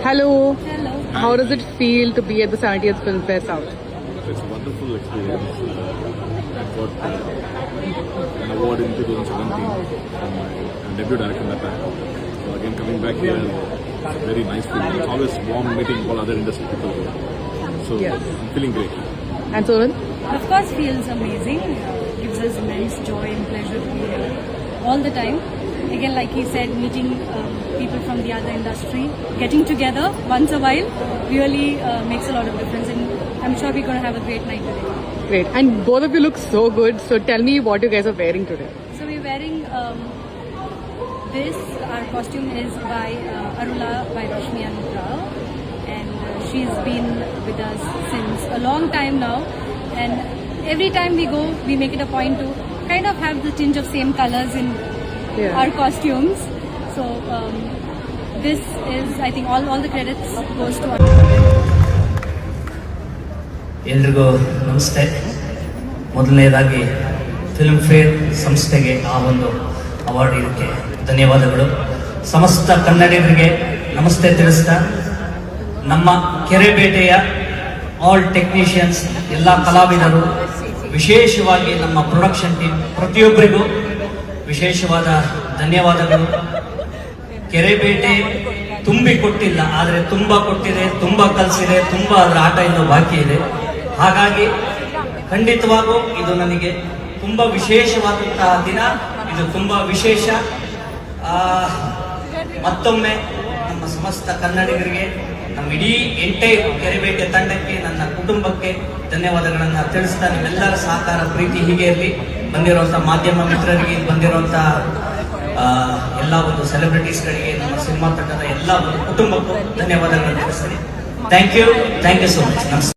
Hello. Hello. How does it feel to be at the 70th Film Fare South? It's a wonderful experience. I got an award in 2017 for my debut director at that time. So again, coming back here, it's a very nice feeling. It's always warm meeting all other industry people here. So Yes. I'm feeling great. And Soran? Of course, feels amazing. Gives us immense joy and pleasure to be here all the time. Again, like he said, meeting people from the other industry, getting together once a while really makes a lot of difference. And I'm sure we're going to have a great night today. Great. And both of you look so good. So tell me what you guys are wearing today. So we're wearing this. Our costume is by Arula by Roshni Rao, and she's been with us since a long time now. And every time we go, we make it a point to kind of have the tinge of same colors in our costumes. So this is, I think, all the credits goes to our. ಎಲ್ರಿಗೂ ನಮಸ್ತೆ. ಮೊದಲನೇದಾಗಿ film fair ಸಂಸ್ಥೆಗೆ ಆ ಒಂದು award ಇದಕ್ಕೆ ಧನ್ಯವಾದಗಳು. ಸಮಸ್ತ ಕನ್ನಡಿಗರಿಗೆ ನಮಸ್ತೆ ತಿಳಿಸ್ತಾ, ನಮ್ಮ ಕೆರೆಬೇಟೆಯ ಆಲ್ ಟೆಕ್ನಿಷಿಯನ್ಸ್, ಎಲ್ಲ ಕಲಾವಿದರು, ವಿಶೇಷವಾಗಿ ನಮ್ಮ ಪ್ರೊಡಕ್ಷನ್ ಟೀಮ್ ಪ್ರತಿಯೊಬ್ಬರಿಗೂ ವಿಶೇಷವಾದ ಧನ್ಯವಾದಗಳು. ಕೆರೆಬೇಟೆ ತುಂಬಿ ಕೊಟ್ಟಿಲ್ಲ, ಆದರೆ ತುಂಬಾ ಕೊಟ್ಟಿದೆ, ತುಂಬಾ ಕಲಿಸಿದೆ, ತುಂಬಾ ಅದರ ಆಟ ಇನ್ನೂ ಬಾಕಿ ಇದೆ. ಹಾಗಾಗಿ ಖಂಡಿತವಾಗೂ ಇದು ನನಗೆ ತುಂಬಾ ವಿಶೇಷವಾದಂತಹ ದಿನ. ಇದು ತುಂಬಾ ವಿಶೇಷ. ಮತ್ತೊಮ್ಮೆ ನಮ್ಮ ಸಮಸ್ತ ಕನ್ನಡಿಗರಿಗೆ, ನಮ್ಮ ಇಡೀ ಎಂಟೈರ್ ಕೆರೆಬೇಟೆ ತಂಡಕ್ಕೆ, ನನ್ನ ಕುಟುಂಬಕ್ಕೆ ಧನ್ಯವಾದಗಳನ್ನ ತಿಳಿಸ್ತಾ, ನಿಮ್ಮೆಲ್ಲರ ಸಹಕಾರ ಪ್ರೀತಿ ಹೀಗೆ ಇರಲಿ. ಬಂದಿರುವಂತಹ ಮಾಧ್ಯಮ ಮಿತ್ರರಿಗೆ, ಬಂದಿರುವಂತಹ ಎಲ್ಲ ಒಂದು ಸೆಲೆಬ್ರಿಟೀಸ್ಗಳಿಗೆ, ನಮ್ಮ ಸಿನಿಮಾ ತಂಡದ ಎಲ್ಲ ಒಂದು ಕುಟುಂಬಕ್ಕೂ ಧನ್ಯವಾದಗಳನ್ನು ತಿಳಿಸ್ತೀನಿ. Thank you so much. ನಮಸ್ತೆ.